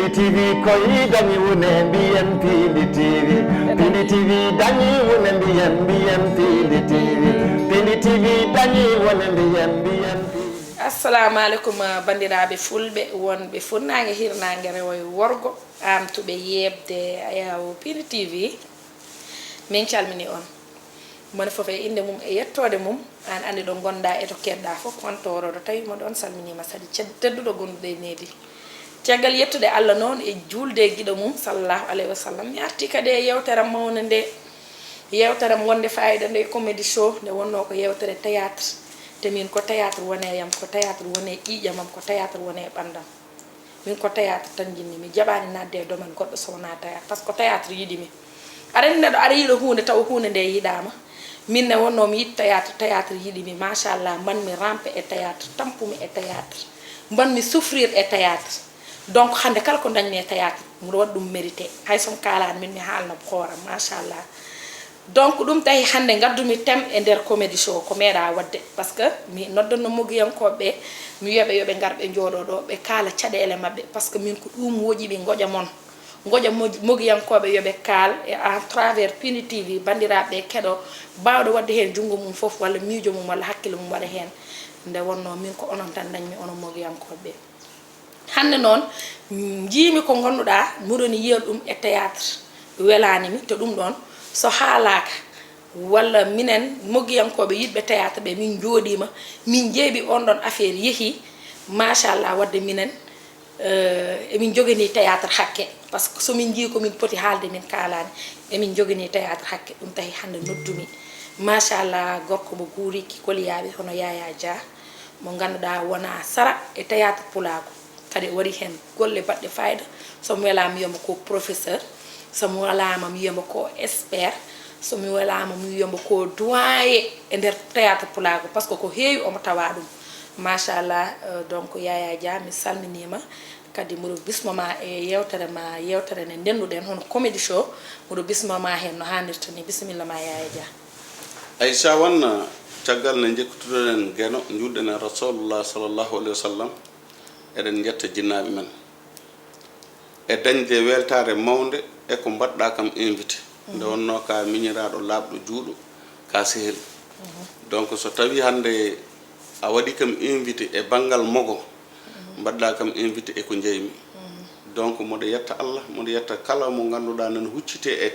Piindi TV koyi dañi wone mbiyen Piindi TV Piindi TV dañi wone mbiyen Piindi TV Piindi TV dañi wone mbiyen assalamu alaikum bandiraɓe fulɓe wonɓe funnague hirnague rewoye worgo amtuɓe yebde ayawo Piindi TV min calmini on mone foof e inde mum e yettode mum an andi ɗo gonɗa e to keɗɗa foof on toroɗo tawi mo ɗon salminima sadi tedduɗo gonduɗo e needi caggal yettude Allah noon e julde e guiɗo mum sallallahu alayhi wa sallam mi arti kadi e yewtere mawde nde yewtere wonde fayida nde comédie show nde wonno ko yewtere théâtre te min ko théâtre wone yam ko théâtre wone ƴiƴamam ko théâtre wone ɓandam min ko théâtre tan jinni mi jaɓani nadde e domaine goɗɗo so wona théâtre par ce que théâtre yiɗimi aɗa andi neɗɗo aɗa yiiɗa hunde taw hunde nde yiɗama min ne wonno mi yiɗi théâtre yiɗimi machallah mbanmi rampe e théâtre tampumi e théâtre mbanmi souffrir e théâtre donc hande kala ko dañmi e théâtre mbiɗa waɗi ɗum mérité hay son kalani min mi haalno hooram machallah donc ɗum tahi hande gaddumi thème e nder comédie show ko meeɗa wadde par ce que mi noddanno mogiyankoɓe mi wiyaɓe yoɓe garɓe jooɗo ɗo ɓe kaala caɗele mabɓe par ce que min ko ɗum woƴiɓe goƴa mon goƴa mogiyankoɓe yoɓe kaal e à travers Piindi TV bandiraɓe keɗo bawɗo wadde hen junggo mum foof walla miijo mum walla hakkille mum waɗa hen nde wonno min ko onon tan dañmi onon mogiyankoɓe hande noon jiimi ko ganduɗa muɗoni yiya ɗum e théâtre welanimi te ɗum ɗon so haalaka walla minen mogiyankoɓe yiɗɓe théâtre ɓe min jooɗima min jeeɓi on ɗon affaire yeehi machallah wadde minen emin jogani théâtre hakke par ce que somin jii komin poti haalde min kalani emin jogani théâtre hakke ɗum tahi hande noddumi machallah gorko mo guuriki koliyaɓe hono Yayah DIA mo ganduɗa wona sara e théâtre pulaago kadi waɗi hen golle baɗɗe fayida somi welama mi wiyamo ko professeur somi welama mi wiyamo ko expert somi welama mi wiyamo ko doyen e nder théâtre pulaago par ce que ko heewi omo tawa ɗum machallah donc Yayah DIA mi salminima kadi mbiɗo bismoma e yewtere ma yewtere nde ndenduɗen hono comédie show mbiɗo bismoma hen no hannirta ni bisimilla ma Yayah DIA Aïcha wanna caggal ne jekkutuɗen gueno julɗen rasulullah sallallahu alayhi wa sallam eɗen jetta jinnaɓe men e dañde weltare mawde e ko mbaɗɗa kam invité nde wonno ka miñiraɗo laaɓɗo juuɗo ka sehil donc so tawi hande a waɗi kam invité e banggal mogo mbaɗɗa kam invité e ko jeymi donc moɗo yetta Allah moɗo yetta kala mo ganduɗa nana huccite e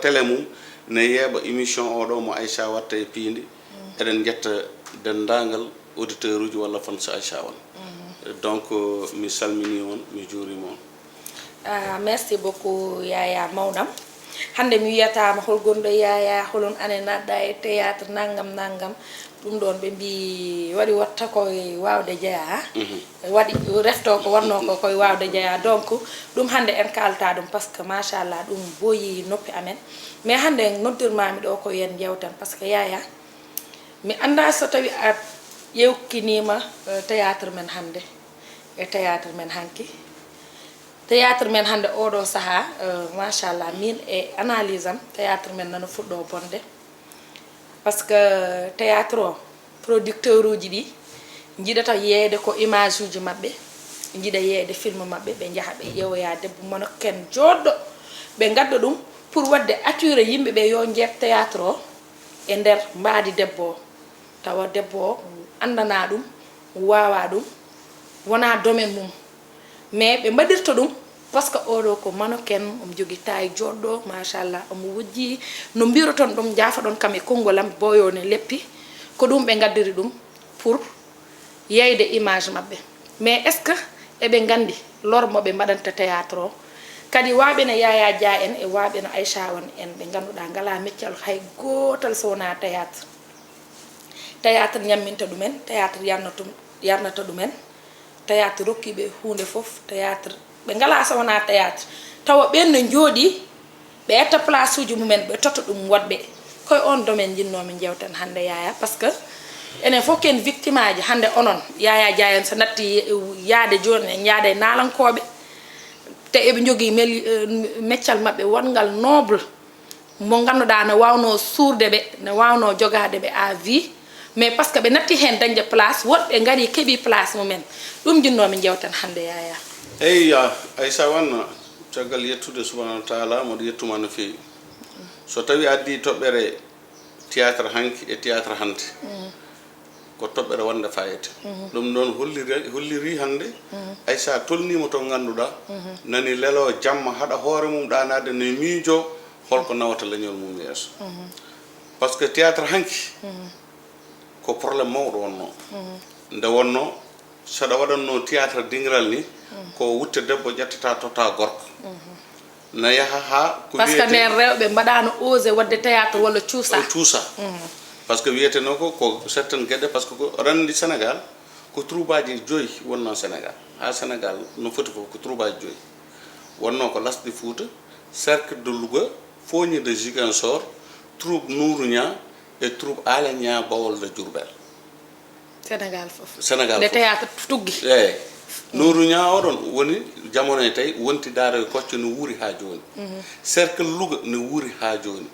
télé mum ne yeeɓa émission oɗo mo Aïcha watta e Piindi eɗen jetta dendagal auditeur uji walla fansa Aïcha on donc mi salmini on mi juurima on merci beaucoup Yaya mawnam hande mi wiyatama hol gonɗo Yaya holon ane naɗɗa e théâtre naggam naggam ɗum ɗon ɓe mbi waɗi watta koye wawde jeeya waɗi refto ko wonno ko koye wawde jeeya donc ɗum hande en kalta ɗum par ce que machallah ɗum boyi noppi amen mais hande noddirmami ɗo ko yen jewtan par ce que Yaya mi anda so tawi a ƴewkinima théâtre men hande e théâtre men hanki théâtre men hande oɗo saaha machallah min e analyse am théâtre men nano fuɗɗo bonde par ce que théâtre o producteur uji ɗi jiɗata yeeyde ko image uji mabɓe jiɗa yeeyde film mabɓe ɓe jaaha ɓe ƴeewoya debbo mono ken joɗɗo ɓe gadda ɗum pour wadde attirer yimɓeɓe yo jeet théâtre o e nder mbaadi debbo o tawa debbo o andana ɗum wawa ɗum wona domaine mum mais ɓe mbaɗirta ɗum par ce que oɗo ko mannequin omo jogui taye joɗɗo machallah omo wujji no mbiroton ɗum jaafa ɗon kam e konngolam boyone leppi ko ɗum ɓe gaddiri ɗum pour yeyde image mabɓe mais est ce que eɓe gandi lormo ɓe mbaɗanta théâtre o kadi waɓe no Yayah DIA en e waɓe no Aïcha on en ɓe ganduɗa ngala meccal hay gotal so wona théâtre théâtre ñamminta ɗumen théâtre yarnata ɗumen théâtre rokkiɓe hunde foof théâtre ɓe ngala so wona théâtre tawa ɓen no jooɗi ɓe etta place uji mumen ɓe toto ɗum waɗɓe koye on domaine jinnomi jewtan hande Yaya par ce que enen fof ken victime aji hande onon Yayah DIA en so natti yaade joni en yaada e nalankoɓe te eɓe jogui meccal mabɓe wongal noble mo ganduɗa ne wawno suurde ɓe ne wawno jogade ɓe à vie mais par ce que ɓe natti hen dañde place woɗɓe gari keeɓi place mumen ɗum jinnomi jewtan hande Yaya eyya Aïssa wanna caggal yettude subhanahu wa taala moɗo yettuma no feewi so tawi addi toɓɓere théâtre hanki e théâtre hande ko toɓɓere wonde fayida ɗum noon holliri hande Aïssa tolnima to ganduɗa nani lelo jamma haɗa hoore mum ɗanade no miijo holko nawata leñol mum yeeso par ce que théâtre hanki ko probléme mawɗo wonno nde wonno saɗa waɗanno théâtre dingiral ni ko wutte debbo ƴettata tota gorko na yaha ha ko parce que nen rewɓe mbaɗano osé wadde théâtre walla cuusa par ce que wiyeteno ko certaine gueɗe par ce que ko randi Sénégal ko troubaji 5 wonno Sénégal ha Sénégal no foti fof ko troubaji 5 wonno ko lasɗi Fouta cercle de Louga Fogni de Ziguinchor troupe Nourouña et troupe Alenia Bawol de Diourbel Sénégal fof Sénégal le théâtre tuggi eyyi Nourouña oɗon woni jamono e tawi wonti daara kocco no wuuri ha joni cercle Louga ne wuuri ha joni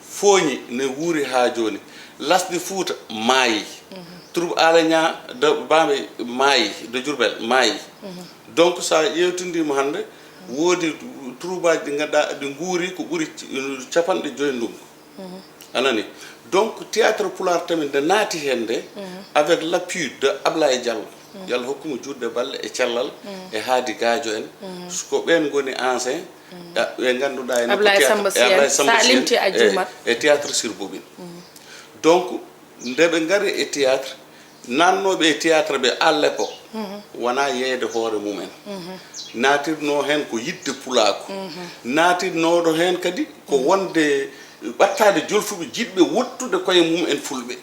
Fogni ne wuuri ha joni lasɗi Fouta maayi troupe Alenia de Bamɓe maayi de Diourbel maayi donc sa ƴewtindima hande woodi troubaji ɗi ganduɗa ɗi guuri ko ɓuuri 50 ndungu anani donc théâtre pulaar tamin nde naati hen nde avec l'appui de Ablaye Diallo Diallo hokkuma juutde balle e cellal e haadi gaajo en ko ɓen goni ancien ɓe ganduɗa en Ablaye Samba Sien e théâtre sur bobine donc nde ɓe ngari e théâtre nannoɓe e théâtre ɓe à l'époque wona yeeyde hoore mumen natirno hen ko yidde pulaako natirnoɗo hen kadi ko wonde ɓattade jolfuɓe jiɗɓe wottude koye mum en fulɓe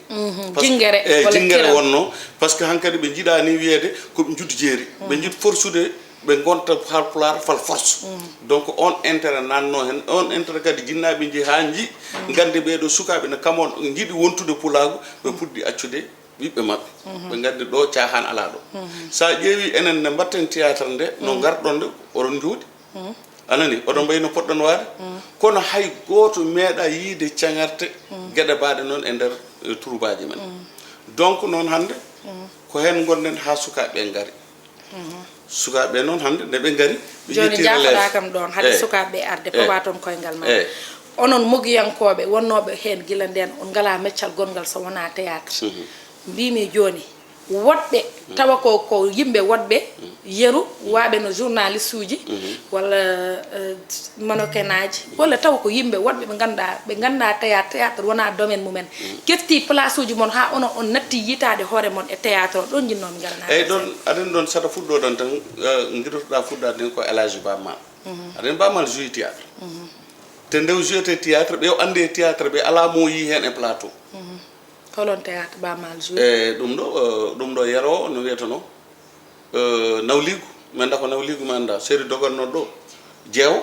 jingguere wonno par ce que hankkadi ɓe jiiɗani wiyede koɓe juddu jeeri ɓe jiiɗi forsude ɓe gonta Haalpulaar fal force donc on intérêt nanno hen on intérêt kadi jinnaɓe jii ha jii gande ɓeɗo sukaɓe ne kamon jiiɗi wontude pulaagu ɓe puɗɗi accude ɓiɓɓe mabɓe ɓe gandi ɗo caahan ala ɗo sa ƴeewi enen nde mbatten théâtre nde no garɗon nde oɗon jooɗi anani oɗon mbayi no poɗɗon waade kono hay goto meeɗa yiide caŋarte gueɗe mbaɗe noon e nder troubaji men donc noon hande ko hen gonɗen ha sukaɓe ngari sukaɓe noon hande nde ɓe ngari joni jafoɗa kam ɗon hade sukaɓe arde pawa toon koyngal ma onon mogiyankoɓe wonnoɓe hen guila nden on ngala meccal gongal so wona théâtre mbimi joni woɗɓe tawa ko yimɓe woɗɓe yeru waɓe no journaliste uji walla manokenaji walla tawa ko yimɓe woɗɓe ɓe ganduɗa théâtre wona domaine mumen ƴetti place uji mon ha on natti yitade hoore mon e théâtre o ɗon jinnomi garana eyyi ɗon aɗen ɗon saɗa fuɗɗo ɗon tan guidotoɗa fuɗɗade ni ko Elhaji Bamal aɗen Bamal joui théâtre te ndew jouete théâtre ɓe ande théâtre ɓe ala mo yi hen e plateau holon théâtre Bamal joui ɗum ɗo yero no wiyeteno nawligu mi anda ko nawligu mi anda série dogannoɗo ɗo jeewo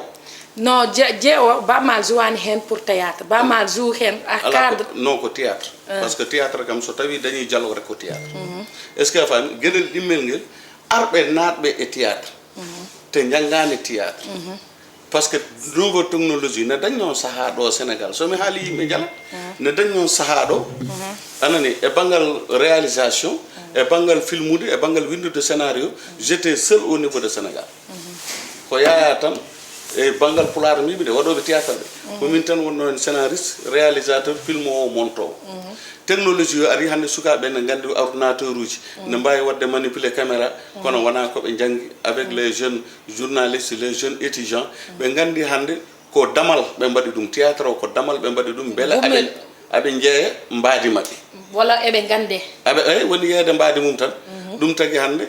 non jeewo Bamal jouani hen pour théâtre Bamal joue hen a cadre non ko théâtre par ce que théâtre kam so tawi dañi dialogue rek ko théâtre est ce que a faami gueɗel ɗimmel ngel arɓe natɓe e théâtre te janggani théâtre par ce que nouvelle technologie ne dañnon saaha ɗo Sénégal somi haali yimɓe jala ne dañnon saaha ɗo anani e banggal réalisation e banggal filmude e banggal windude scénario j'étais seul au niveau de Sénégal ko Yaya tan e banggal pulaar miɓe de waɗoɓe théâtre ɓe komin tan wonno hen scénariste réalisateur film o montowo technologie o ari hande sukaɓe ne gandi ordinateur uji ne mbawi wadde manipuler caméra kono wona koɓe janggi avec les jeunes journalistes les jeunes étudiants ɓe gandi hande ko damal ɓe mbaɗi ɗum théâtre o ko damal ɓe mbaɗi ɗum beele aɓe jeeya mbaadi mabɓe walla eɓe gande eyi woni yeeyde mbaadi mum tan ɗum tagui hande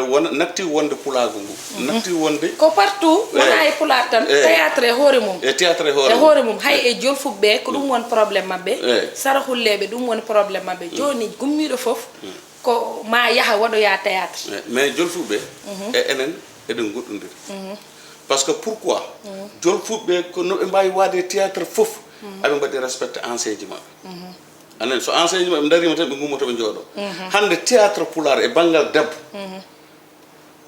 wona natti wonde pulaagu ngu natti wonde ko partout wona e pulaar tan théâtre e hoore mum e théâtre e hoore mum hay e jolfuɓeɓe ko ɗum woni probléme mabɓe sarahulleɓe ɗum woni probléme mabɓe joni gummiɗo foof ko ma yaaha waɗoya théâtre mais jolfuɓe e enen eɗen goɗɗodiri par ce que pourquoi jolfuɓe ko noɓe mbawi waade théâtre foof aɓe mbaɗi respecté ancien ji mabɓe anen so enseigne ji mabɓe darima tan ɓe gummoto ɓe jooɗo hande théâtre pulaar e banggal debbo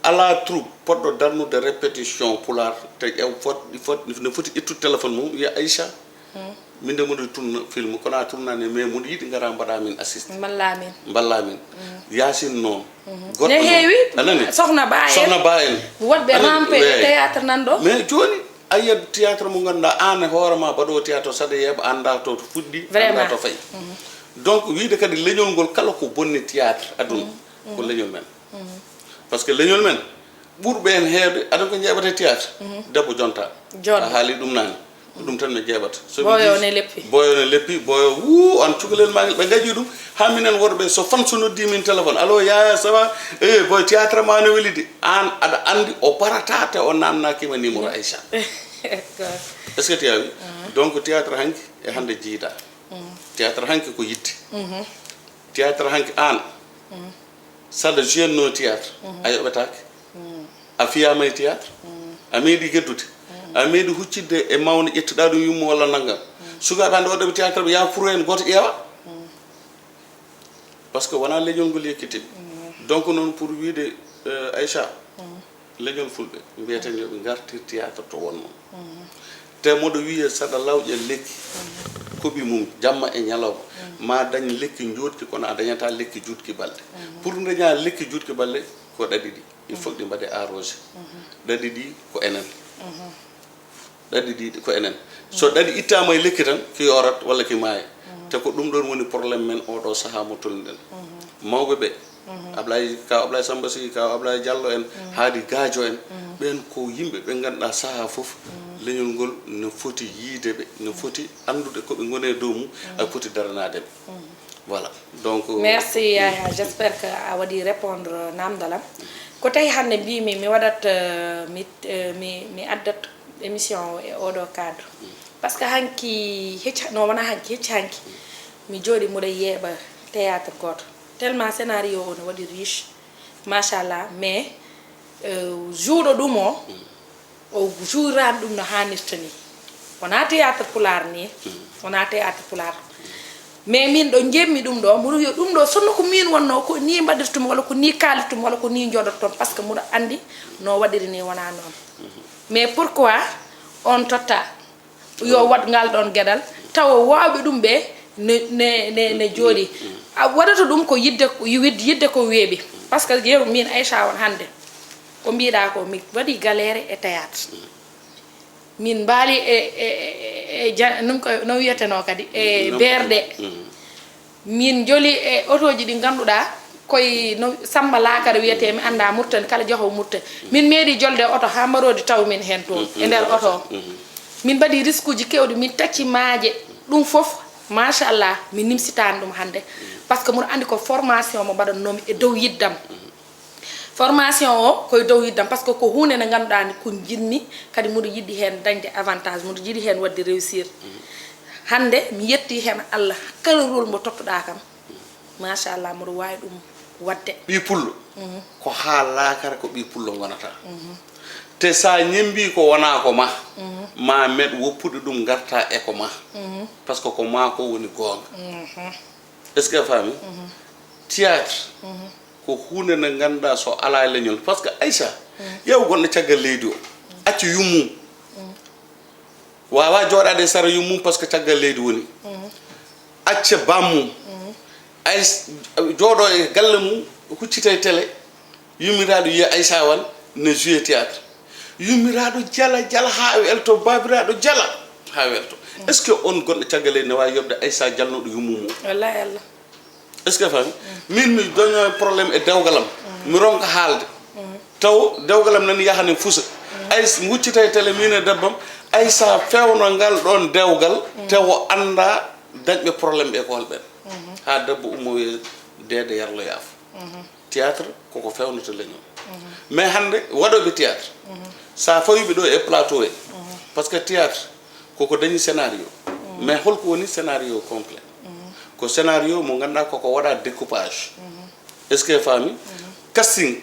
ala troupe poɗɗo darnude répétition pulaar te ƴew ne foti ittude téléphone mum wiya Aïcha min de muɗo tourna film kono a tournani mais muɗo yiɗi ngara mbaɗa min assiste mballa min yasin noon goɗɗo ne heewi anani sohna ba en woɗɓe rampe théâtre nan ɗo mais joni a yiyat théâtre mo ganduɗa an e hoorema mbaɗo théâtre saɗa yeeɓa anda to fuɗɗi anda to fayi donc wiide kadi leñol ngol kala ko bonni théâtre aduna ko leñol men par ce que leñol men ɓurɓe en heewde aɗa ko jeeɓata théâtre debbo jonta a haali ɗum nani ɗum tan no jeeɓata boyone leppi boyo wu an cukalel ma ɓe gaƴi ɗum ha minen worɓe so fan so noddi min téléphone allo Yaya ça va boy théâtre ma no weli de an aɗa andi o barata te o namnakima numéro Aïcha est ce que tiyawi donc théâtre hanki e hande jiida théâtre hanki ko yitte théâtre hanki an saɗa jeunno théâtre a yoɓetake a fiyama e théâtre a meeɗi geddude a meeɗi huccidde e mawne ƴettuɗa ɗum yummo walla naggam sukaɓe hande waɗoɓe théâtre ɓe ya pour en goto ƴeewa par ce que wona leñol ngol yekkitiɓe donc noon pour wiide Aïcha leñol fulɓe mbiyeten yoɓe gartir théâtre to wonno te moɗo wiye saɗa lawƴe lekki koɓi mum jamma e ñalawma ma dañ lekki jotki kono a dañata lekki jutki balɗe pour daña lekki jutki balɗe ko ɗaɗi ɗi il faut ɗi mbaɗe arrosé ɗaɗi ɗi ko enen ɗaɗi ɗi ko enen so ɗaɗi ittama e lekki tan ki yorat walla ki maaya te ko ɗum ɗon woni probléme men oɗo saaha mo tolniɗen mawɓe ɓe Ablaye Samba Sy kaw Ablaye Diallo en haadi Gadio en ɓen ko yimɓe ɓe ganduɗa saaha foof leñol ngol no foti yiideɓe no foti andude koɓe gone dow mum a foti daranadeɓe voilà donc merci Yaya j'espère que a waɗi répondre namdalam ko tawi hande mbimi mi waɗat mi addat émission o e oɗo cadre par ce que hanki no wona hanki hanki mi jooɗi muɗa yeeɓa théâtre goto tellement scénario o no waɗi riche machallah mais juuɗo ɗum o juurani ɗum no hannirta ni wona théâtre pulaar ni wona théâtre pulaar mais min ɗo jemmi ɗum ɗo mbiɗo wiya ɗum ɗo sonno ko min wonno ko ni mbaɗirtumi walla ko ni kalitumi walla ko ni joɗoton par ce que mbiɗo andi no waɗiri ni wona noon mais pourquoi on totta yo wat ngal ɗon gueɗal tawa wawɓe ɗum ɓe ne jooɗi a waɗata ɗum ko yidde ko weeɓi par ce que yeru min Aïcha on hande ko mbiɗa ko mi waɗi galére e théâtre min mbaali num ko no wiyeteno kadi e berɗe min joli e otoji ɗi ganduɗa koye no Samba Lakara wiyete mi anda murtani kala jeehowo murtani min meeɗi jolde oto ha mbarodi taw min hen toon e nder oto min mbaɗi risque uji kewɗi min tacci maaje ɗum foof machallah mi nimsitani ɗum hande par ce que mbiɗo andi ko formation mo mbaɗannomi e dow yiddam formation o koye dow yiddam par ce que ko hunde nde ganduɗa ni ko jinmi kadi mbiɗo yiɗi hen dañde avantage mbiɗo yiɗi hen wadde réussir hande mi yetti hen Allah kala rôle mo tottuɗa kam machallah mbiɗo wawi ɗum wadde ɓi pullo ko haal Lakara ko ɓi pullo gonata te sa ñembi ko wona ko ma meɗ woppude ɗum garta e ko ma par ce que ko ma ko woni gonga est ce que faami théâtre ko hunde nde ganduɗa so ala e leñol par ce que Aïcha yew gonɗo caggal leydi o accu yummum wawa jooɗade e sara yummum par ce que caggal leydi woni acca bammum ay jooɗo e galle mum huccita e télé yummiraɗo wiya Aïcha wan ne joué théâtre yummiraɗo jala ha welto babiraɗo jala ha welto est ce que on gonɗo caggal leydi ne wawi yobde Aïcha jalnoɗo yummum o wallahi Allah est ce que fami min mi daño probléme e dewgalam mi ronka haalde taw dewgalam nani yahane fuusa ay guccita e télé min e debbam Aïcha fewno ngal ɗon dewgal tewo anda dañɓe probléme ɓe ko holɓen ha debbo ummo wiye deede yarlo yaafo théâtre koko fewnoto leñol mais hande waɗoɓe théâtre sa fawiɓe ɗo e plateau e par ce que théâtre koko dañi scénario mais holko woni scénario complet ko scénario mo ganduɗa koko waɗa découpage est ce que fami casting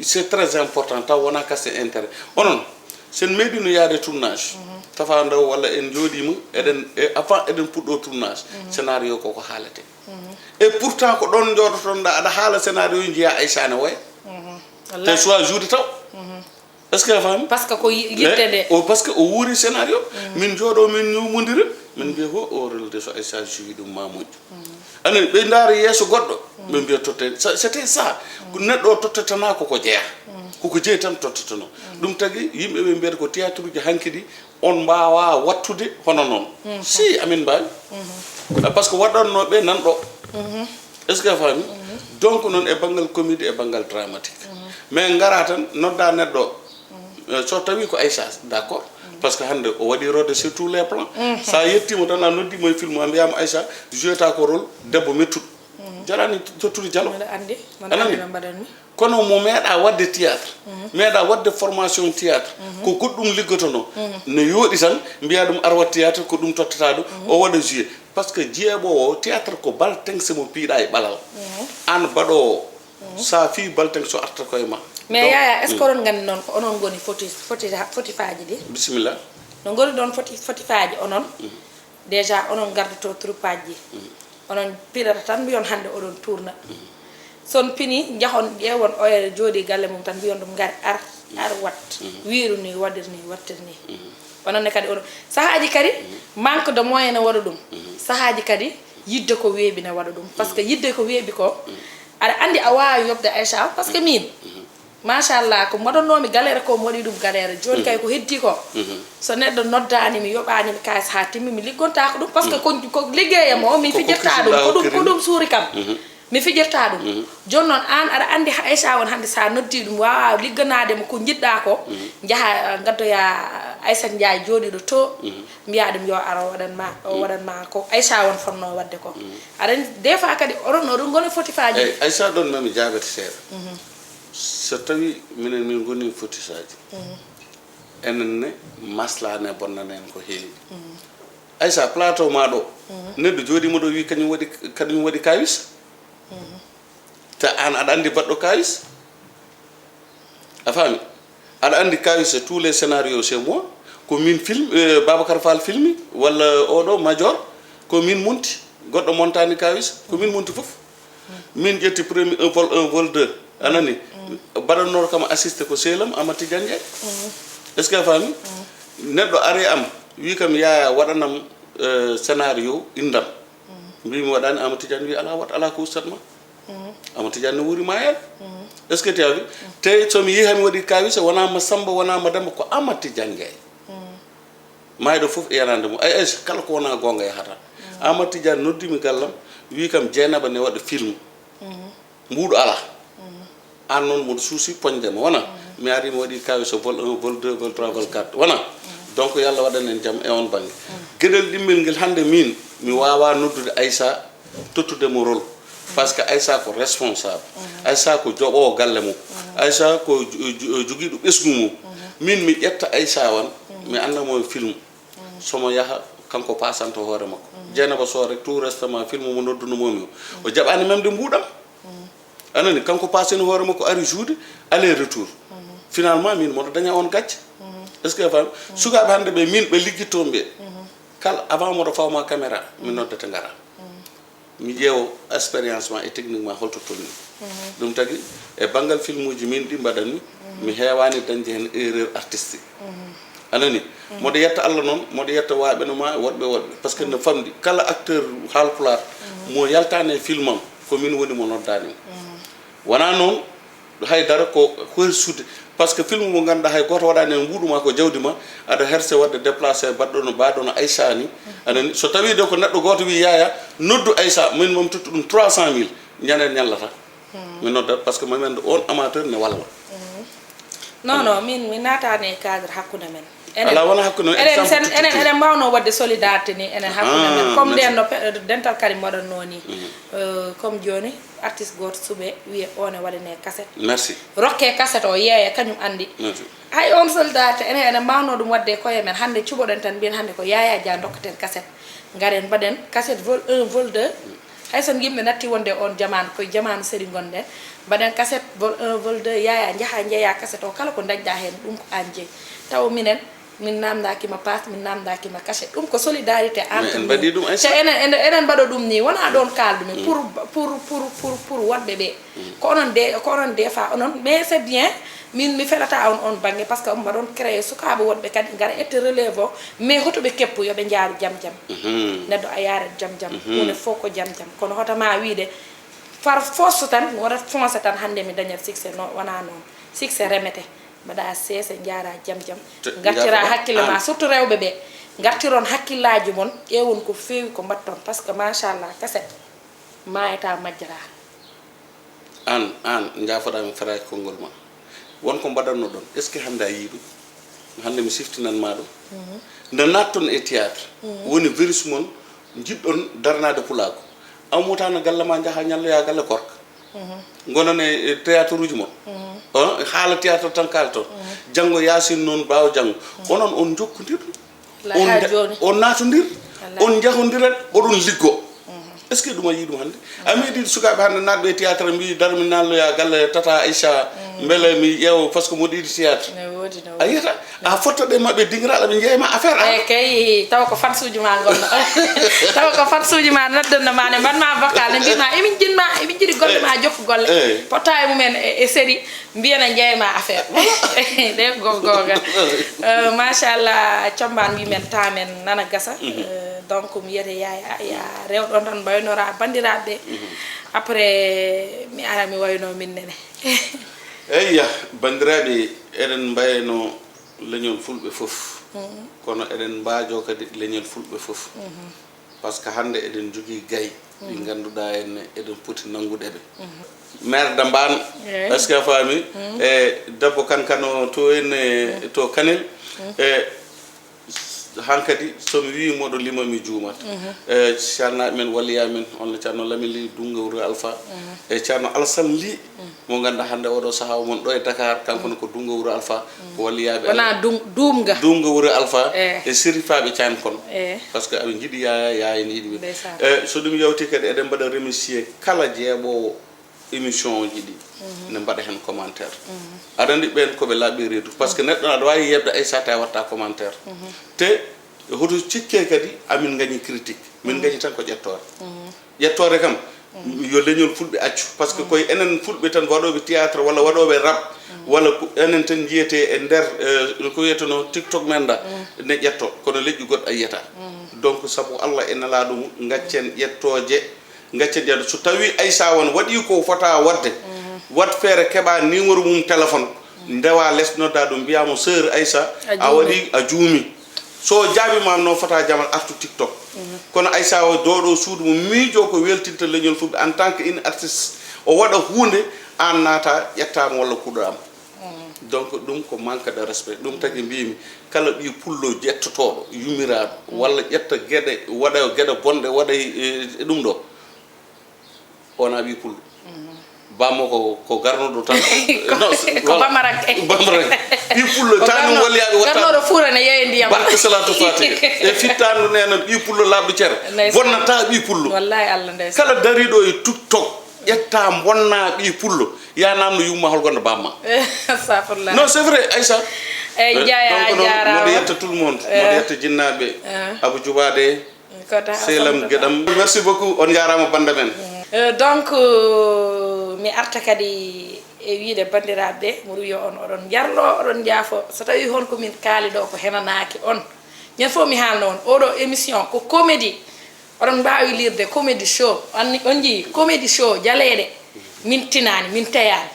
c'est très important taw wona casting intérêt onon sen meeɗino yaade tournage tafa ndaw walla en jooɗima eɗen avant eɗen puɗɗo tournage scénario koko haalete et pourtant ko ɗon jooɗotonɗa aɗa haala scénario jiiya Aïcha ne woya te soit juude taw est ce que fami par ce que ko yitte nde o par ce que o wuuri scénario min jooɗo min ñumodira min mbiya ho o relde so Aïssa joui ɗum ma moƴƴu anani ɓe ndaara yeeso goɗɗo ɓe mbiya totte c'était ça neɗɗo o tottetana koko jeeya koko jeeyi tan tottetano ɗum tagi yimɓe ɓe mbiyata ko théâtre uji hanki ɗi on mbawa wattude hono noon si amin mbawi par ce que waɗannoɓe nanɗo est ce que a faami donc noon e banggal comédie e banggal dramatique mais ngara tan nodda neɗɗo so tawi ko Aïssa d' accord par ce que hande o waɗi rode sur tous les plans sa yettimo tan a noddimo e film a mbiyama Aïssa joueta ko rôle debbo mettuɗo jarani tottude jalo anani kono mo meeɗa wadde théâtre meeɗa wadde formation théâtre ko goɗɗum liggotono no yooɗi tan mbiya ɗum ar wat théâtre ko ɗum tottata ɗum o waɗa joué par ce que jeeɓowo théâtre ko baltengse mo piiɗa e ɓalal an baɗowo sa fi balteng so arta koye ma mais Yaya est ce que onon gandi noon ko onon goni fotifaji ɗi bisimilla no goni ɗon fotifaji onon déjà onon gardoto troupe aji onon pirata tan mbiyon hande oɗon tourna son pini jahon ƴewon oyere jooɗi galle mum tan mbiyon ɗum gari ar wat wiiru ni waɗir ni wattir ni ononne kadi oɗon sahaji kadi manque de moyen ne waɗa ɗum sahaji kadi yidde ko weeɓi ne waɗa ɗum par ce que yidde ko weeɓi ko aɗa andi a wawi yobde Aïssa par ce que min machallah ko moɗonnomi galére ko mi waɗi ɗum galére joni kay ko heddi ko so neɗɗo noddani mi yoɓanimi kalis ha timmi mi liggonta ko ɗum par ce que ko liggeyam o min fijirta ɗum ko ɗum suuri kam mi fijirta ɗum joni noon an aɗa andi Aïssa won hande sa noddi ɗum wawa ligganademo ko jiɗɗa ko jaaha gaddoya Aïssa Ndiaye jooɗiɗo to mbiya ɗum yo ara o waɗanma ko Aïssa won fonno wadde ko aɗa des fois kadi oɗon goni fotifaji eyyi Aïssa ɗon mami jaabete seeɗa so tawi minen min goni fotisaji enen ne maslane bonnanen ko heewi Aïssa plateau ma ɗo neɗɗo jooɗima ɗo wi kañum waɗi kawis ta an aɗa andi baɗɗo kawis a faami aɗa andi kawis e tous les scénarios c'est moi ko min film Babacar Fall filmi walla oɗo major ko min monti goɗɗo montani kawis ko min monti foof min ƴetti premier 1 vol 1 vol 2 anani baɗannoɗo kam assisté ko seelam Amati Diagne est ce que a faami neɗɗo ari am wi kam Yaya waɗanam scénario indam mbimi waɗani Amati Diagne wi ala wat ala ko ustatma Amati Diagne wuri ma hen est ce que tawi te somi yi hami waɗi kawisa wonama Samba wonama Demba ko Amati Diagne mayɗo foof e yanande mum ay kala ko wona gonga yahata Amati Diagne noddimi gallam wi kam Dieynaba ne waɗa film mbuɗo ala an noon moɗo suusi poñdema wona mi ari mi waɗi kawisa vol 1 vol 2 vol 3 vol 4 wona donc yallah waɗanen jaam e on banggue gueɗel ɗimmel nguel hande min mi wawa noddude Aïssa tottudemo rôle par ce que Aïssa ko responsable Aïssa ko joɓowo galle mum Aïssa ko joguiɗo ɓesgu mum min mi ƴetta Aïssa wan mi andamo film somo yaaha kanko pasanto hoore makko Dieynaba Sore tout restement film mo noddunomomi o jaɓani memde mbuɗam anani kanko pasini hoore makko ari juude aller retour finalement min moɗo daña on gacce est ce que fam sukaɓe hande ɓe min ɓe liggittoɓe ɓe kala avant moɗo fawma caméra min noddete ngara mi ƴeewo expérience ma e technique ma holto tolni ɗum tagui e banggal film uji min ɗi mbaɗanmi mi heewani dañde hen erreur artistique anani moɗo yetta Allah noon moɗo yetta waɓeno ma woɗɓe par ce que no famdi kala acteur haalpulaar mo yaltani e film am ko min woni mo noddanimo wona noon haydara ko horsude par ce que film mo ganduɗa hay goto waɗani e mbuɗuma ko jawdima aɗa herse wadde déplacé baɗɗono mbaɗono Aïssa ni anani so tawi de ko neɗɗo goto wi Yaya noddu Aïssa min momi totta ɗum 300 000 ñanden ñallata mi noddat par ce que mamende on amateur ne walla non min natani e cadre hakkude men ala wona hakkude enen mbawno wadde solidarité ni enen hakkude men comme nden no dental kadi moɗonno ni comme joni artiste goto suuɓe wiye one waɗane cassette merci rokke cassette o yeeya kañum andi hay on solidarité enen mbawno ɗum wadde koye men hande cuɓoɗen tan mbiyen hande ko Yaya Dia dokkaten cassette garen mbaɗen cassette vol 1 vol 2 hay son yimɓe natti wonde on jamanu koye jamanu séri gonɗen mbaɗen cassette vol 1 vol 2 Yaya jaaha jeeya cassette o kala ko dañɗa hen ɗum ko an jeeyi taw minen min namdakima passe min namdakima cassette ɗum ko solidarité entre te enen mbaɗa ɗum ni wona ɗon kaldumen pour wonɓe ɓe ko onon des fois onon mais c'est bien min mi felata on bange parce que mbaɗon créé sukaɓe wonɓe kadi gara ette relève o mais hotoɓe keppu yoɓe jaaru jam jam neɗɗo a yarat jam jam hunde fof ko jam jam kono hotoma wiide par force tan waɗat foncé tan hande mi dañat succès non wona noon succès remete mbaɗa seese jaara jam jam gartira hakkille ma surtout rewɓe ɓe gartiron hakkillaji mon ƴewon ko feewi ko mbatton parce que machallah kaset mayata majjara an jaafoɗami feraji konngol ma wonko mbaɗatno ɗon est ce que hande a yii ɗum hande mi siftinanma ɗum nde natton e théâtre woni virus mon jiɗɗon darnade pulako ammutano galle ma jaaha ñalloya galle korka gonon e théâtre uji mon haala théâtre tan kalton janggo yasin noon bawa janggo onon on jokkodir on natodir on jahodirat oɗon liggo est ce que ɗum a yii ɗum hannde a meeɗi sukaɓe hannde natɓe théâtre mbi darmi nalloya galle tata Aïcha beele mi ƴeewa par ce que moɗo yiɗi théâtre a yiyata a fottaɗe maɓɓe dinguiraɗo ɓe jeeyma affaire a kay taw ko fansuji ma gonno taw ko fansuji ma noddonno ma ne mbanma vocal ne mbima emin jinma emin jiɗi golle ma jokku golle potta e mumen e série mbiyana jeeyma affaire ɗe gogal machallah combaan wimen tamen nana gasa donc mi yiyata Yaya ya rewɗon tan mbaynora bandiraɓe après mi ara mi wayno min nene eyya bandiraɓe eɗen mbayno leñol fulɓe fof kono eɗen mbaajo kadi leñol fulɓe fof par ce que hande eɗen jogui gayi ɗi ganduɗa en eɗen poti nangudeɓe maire Dambane est ce que a faami e debbo kankano to en to Kanel hankadi somi wi moɗo lima mi juumat e ceernaɓe men walliya men on ceerno Lamine Ly Dunga Wuro Alpha e ceerno Alassane Ly mo ganduɗa hande oɗo saaha mon ɗo e Dakar kankone ko Dunga Wuro Alpha ko walliyaɓe wona Dunga Wuro Alpha e sérifaɓe can kono par ce que aɓe jiiɗi Yaya ne yiiɗi e so ɗum yawti kadi eɗen mbaɗa remercier kala jeeɓowo émission ji ɗi ne mbaɗa hen commentaire aɗa andi ɓen koɓe laaɓi reedu par ce que neɗɗo aɗa wawi yebde Aïssa ta watta commentaire te hoto cikke kadi amin gañi critique min gañi tan ko ƴettore kam yo leñol fulɓe accu par ce que koye enen fulɓe tan waɗoɓe théâtre walla waɗoɓe rap walla enen tan jiyete e nder ko wiyeteno TikTok men da ne ƴetto kono leƴƴi goɗɗo a yiyata donc saabu Allah e nelaɗo mum gaccen ƴettoje gaccen ƴetto so tawi Aïssa won waɗi ko fota wadde wat feere keɓa numéro mum téléphone ndewa less nodda ɗum mbiyamo sœur Aïssa a waɗi a juumi so jaabimam noon fota jamal artu TikTok kono Aïssa o doɗo suudu mo miijo ko weltinta leñol fulɓe en tant que une artiste o waɗa hunde an naata ƴettama walla kuɗoɗam donc ɗum ko manque de respect ɗum tagui mbimi kala ɓi pullo ƴettotoɗo yumiraɗo walla ƴetta gueɗe waɗa gueɗe bonɗe waɗa ɗum ɗo wona ɓi pullo bammo ko garnoɗo tan ko bamarak ɓi pullo tan ɗum walliyaɓe wattagarnoɗo fuurane yeeye ndiyam barke salatu fatiha e fittandu nena ɓi pullo labɗo cere bonnata ɓi pullo wallahi Allah ndeysa kala dariɗo e TikTok ƴetta bonna ɓi pullo ya namno yumma holgonno bamma astafurlah non c'est vrai Aïssa eyyi Yaya jarama moɗo yetta tout le monde moɗo yetta jinnaɓe Abou Djoubade selam gueɗam merci beaucoup on jarama banda men donc mi arta kadi e wiide bandiraɓe mo wiyo on oɗon jarlo oɗon jaafo so tawi hon komin kaali ɗo ko henanaki on ñan fof mi haalno on oɗo émission ko comédie oɗon mbawi lirde comédie show on jii comédie show jaleɗe min tinani min tayani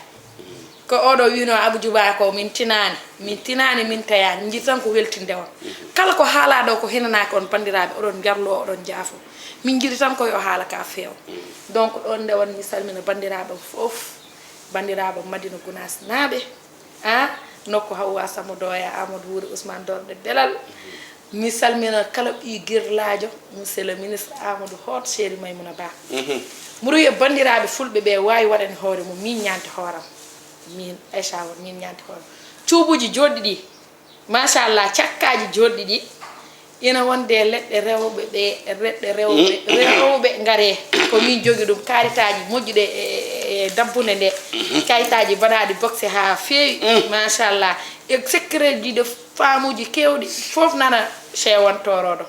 ko oɗo wino Abou Djouba ko min tinani min tayani jii tan ko weltinde on kala ko haalaɗo ko henanaki on bandiraɓe oɗon jarlo oɗon jaafo min jiɗi tan ko yo haala ka feew donc ɗon nde won mi salmina bandiraɓe fof bandiraɓe Madina Gounass naaɓe nokku Hawwa Samou Doya Amadou Wuri Ousmane Dorde Belal mi salmina kala ɓi guirlajo monsieur le ministre Amadou Hott Chéri Maymouna Ba mbiɗo wiya bandiraɓe fulɓe ɓe wawi waɗani hoore mum min ñanti hooram min Aïcha won min ñanti hooram cuubuji joɗɗi ɗi machallah cakkaji joɗɗi ɗi ina wonde leɗɗe rewɓe ɓe leɗɗe rewɓe ngare ko min jogi ɗum karitaji moƴƴuɗe e dabbunde nde kayitaji mbaɗaɗi boxe ha feewi machallah e secret ji de famuji kewɗi fof nana chewontoroɗo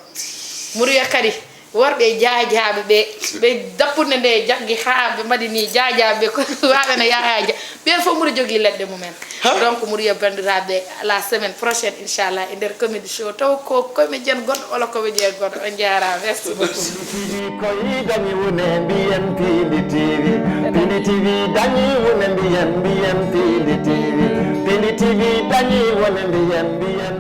mbiɗo wiya kadi worɓe jaajaɓe ɓe dappude nde jaggi haa ɓe mbaɗi ni jaajaɓe ko waɗano Yaya Dia ɓen fof mbiɗa jogui leɗɗe mumen donc mbiɗa wiya bandiraɓe la semaine prochaine inchallah e nder comédie show taw ko comédien goɗɗo walla comédien goɗɗo on jarama merci beaucoup koyi dañi wone mbiyen Piindi TV Piindi TV dañi wone mbiyen Piindi TV Piindi TV dañi wone mbiyen